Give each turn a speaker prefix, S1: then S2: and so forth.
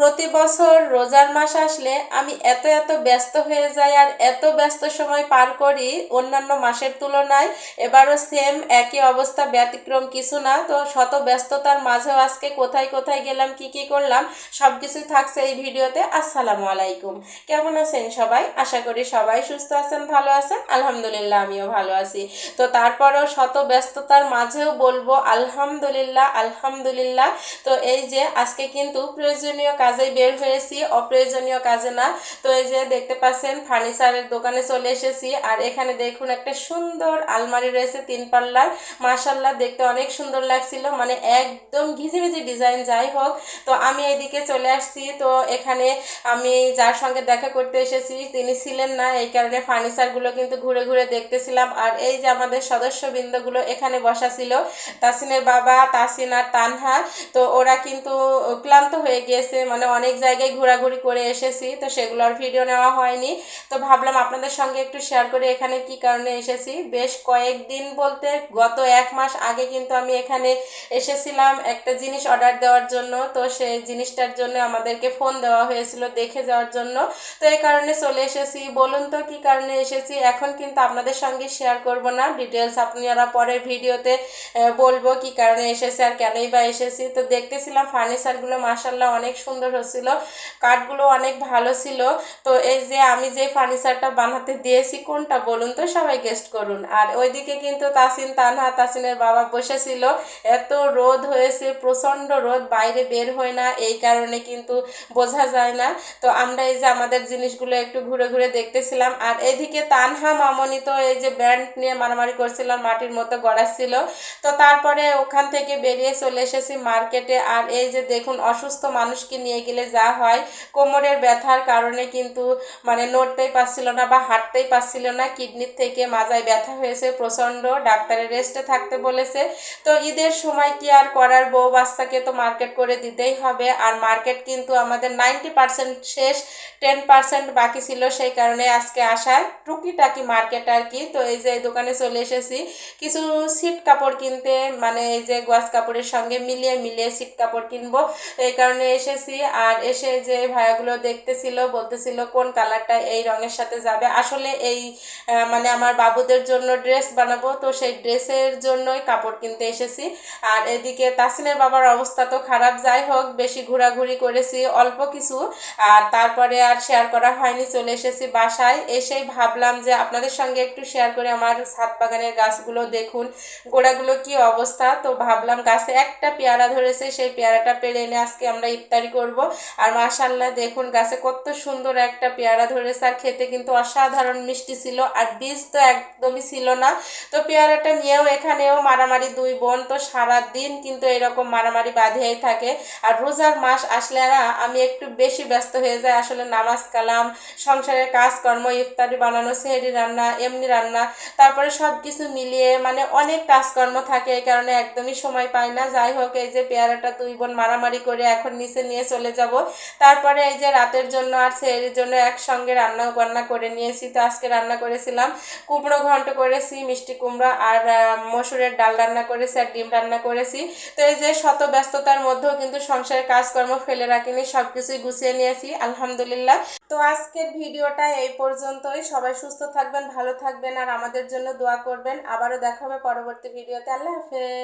S1: প্রতি বছর রোজার মাস আসলে আমি এত ব্যস্ত হয়ে যাই আর এত ব্যস্ত সময় পার করি অন্যান্য মাসের তুলনায়। এবারও সেম একই অবস্থা, ব্যতিক্রম কিছু না। তো শত ব্যস্ততার মাঝেও আজকে কোথায় কোথায় গেলাম, কি কি করলাম, সব কিছুই থাকছে এই ভিডিওতে। আসসালামু আলাইকুম, কেমন আছেন সবাই? আশা করি সবাই সুস্থ আছেন, ভালো আছেন। আলহামদুলিল্লাহ, আমিও ভালো আছি। তো তারপরেও শত ব্যস্ততার মাঝেও বলবো আলহামদুলিল্লাহ আলহামদুলিল্লাহ। তো এই যে আজকে কিন্তু প্রয়োজনীয় কাজে বের হয়েছি, অপ্রয়োজনীয় কাজে না। তো এই যে দেখতে পাচ্ছেন ফার্নিচারের দোকানে চলে এসেছি। আর এখানে দেখুন একটা সুন্দর আলমারি রয়েছে 3 পাল্লার। মাশাআল্লাহ, দেখতে অনেক সুন্দর লাগছিল, মানে একদম ঘিজিবিজি ডিজাইন। যাই হোক, তো আমি এইদিকে চলে আসছি। তো এখানে আমি যার সঙ্গে দেখা করতে এসেছি তিনি ছিলেন না, এই কারণে ফার্নিচারগুলো কিন্তু ঘুরে ঘুরে দেখতেছিলাম। আর এই যে আমাদের সদস্যবৃন্দগুলো এখানে বসা ছিল, তাসিনের বাবা, তাসিন আর তানহা। তো ওরা কিন্তু ক্লান্ত হয়ে গিয়েছে, মানে অনেক জায়গায় ঘোরাঘুরি করে এসেছি, তো সেগুলোর ভিডিও নেওয়া হয়নি। তো ভাবলাম আপনাদের সঙ্গে একটু শেয়ার করে এখানে কি কারণে এসেছি। বেশ কয়েকদিন বলতে গত 1 মাস আগে কিন্তু আমি এখানে এসেছিলাম একটা জিনিস অর্ডার দেওয়ার জন্য। তো সেই জিনিসটার জন্য আমাদেরকে ফোন দেওয়া হয়েছিল দেখে যাওয়ার জন্য। তো এই কারণে চলে এসেছি। বলুন তো কি কারণে এসেছি, এখন কিন্তু আপনাদের সঙ্গে শেয়ার করব না, ডিটেলস আপনারা পরের ভিডিওতে বলবো কি কারণে এসেছি আর কেনই বা এসেছি। তো দেখতেছিলাম ফার্নিচারগুলো মাশাআল্লাহ অনেক সুন্দর হচ্ছিল, কাঠগুলো অনেক ভালো ছিল। তো এই যে আমি যে ফার্নিচারটা বানাতে দিয়েছি কোনটা বলুন তো, সবাই গেস্ট করুন। আর ওইদিকে কিন্তু তাসিন, তানহা, তাসিনের বাবা বসেছিল। এত রোদ হয়েছে, প্রচণ্ড রোদ, বাইরে বের হয় না, এই কারণে কিন্তু বোঝা যায় না। তো আমরা এই যে আমাদের জিনিসগুলো একটু ঘুরে ঘুরে দেখতেছিলাম। আর এদিকে তানহা মামনি তো এই যে ব্যান্ড নিয়ে মারামারি করছিল, মাটির মতো গড়াচ্ছিল। তো তারপরে ওখান থেকে বেরিয়ে চলে এসেছি মার্কেটে। আর এই যে দেখুন, অসুস্থ মানুষকে নিয়ে গেলে যা হয়, কোমরের ব্যথার কারণে কিন্তু মানে নড়তেই পারছিল না বা হাঁটতেই পারছিল না, কিডনির থেকে মাজায় ব্যথা হয়েছে প্রচণ্ড, ডাক্তারের রেস্টে থাকতে বলেছে। তো ঈদের সময় কি আর করার, বউ বাচ্চাকে তো মার্কেট করে দিতেই হবে। আর মার্কেট কিন্তু আমাদের 90% শেষ, 10% বাকি ছিল, সেই কারণে আজকে আসার টুকিটাকি মার্কেট আর কি। তো এই যে এই দোকানে চলে এসেছি কিছু সিট কাপড় কিনতে, মানে এই যে গোয়াজ কাপড়ের সঙ্গে মিলিয়ে মিলিয়ে সিট কাপড় কিনবো, এই কারণে এসেছি। আর এসে যে ভাইয়াগুলো দেখতেছিল, বলতেছিল কোন কালারটা এই রঙের সাথে যাবে। আসলে এই মানে আমার বাবুদের জন্য ড্রেস বানাবো, তো সেই ড্রেসের জন্যই কাপড় কিনতে এসেছি। আর এদিকে তাসিনের বাবার অবস্থা তো খারাপ। যাই হোক, বেশি ঘোরাঘুরি করেছি অল্প কিছু, আর তারপরে আর শেয়ার করা হয়নি। চলে এসেছি বাসায়। এসেই ভাবলাম যে আপনাদের সঙ্গে একটু শেয়ার করে আমার ছাদ বাগানের গাছগুলো দেখুন, গোড়াগুলো কি অবস্থা। তো ভাবলাম গাছে একটা পেয়ারা ধরেছে, সেই পেয়ারাটা পেড়ে এনে আজকে আমরা ইফতারি করব। আর মাশাআল্লাহ দেখুন গাছে কত সুন্দর একটা পেয়ারা ধরেছে, আর খেতে কিন্তু অসাধারণ মিষ্টি ছিল, আর বীজ তো একদমই ছিল না। তো পেয়ারাটা নিয়েও এখানেও মারামারি দুই বোন, তো সারাদিন কিন্তু এরকম মারামারি বাঁধিয়াই থাকে। আর রোজার মাস আসলে না আমি একটু বেশি ব্যস্ত হয়ে যাই, আসলে নামাজ কালাম, সংসারের কাজকর্ম, ইফতারি বানানো, সেহরি রান্না, এমনি রান্না, তারপরে সব কিছু মিলিয়ে মানে অনেক কাজকর্ম থাকে, এই কারণে একদমই সময় পাই না। যাই হোক, এই যে পেয়ারাটা দুই বোন মারামারি করে এখন নিচে নিয়ে চলে যাব। তারপরে এই যে রাতের জন্য আর সেহরির জন্য একসঙ্গে রান্না বান্না করে নিয়েছি। তো আজকে রান্না করেছিলাম কুমড়ো ঘন্ট করেছি, মিষ্টি কুমড়ো, আর মসুরের ডাল রান্না করেছি, আর ডিম রান্না করেছি। তো এই যে শত ব্যস্ততার মধ্যেও কিন্তু সংসারের কাজকর্ম ফেলে রাখিনি, সব কিছুই গুছিয়ে নিয়েছি আলহামদুলিল্লাহ। তো আজকের ভিডিওটা এই পর্যন্তই। সবাই সুস্থ থাকবেন, ভালো থাকবেন, আর আমাদের জন্য দোয়া করবেন। আবারও দেখা হবে পরবর্তী ভিডিওতে। আল্লাহ হাফেজ।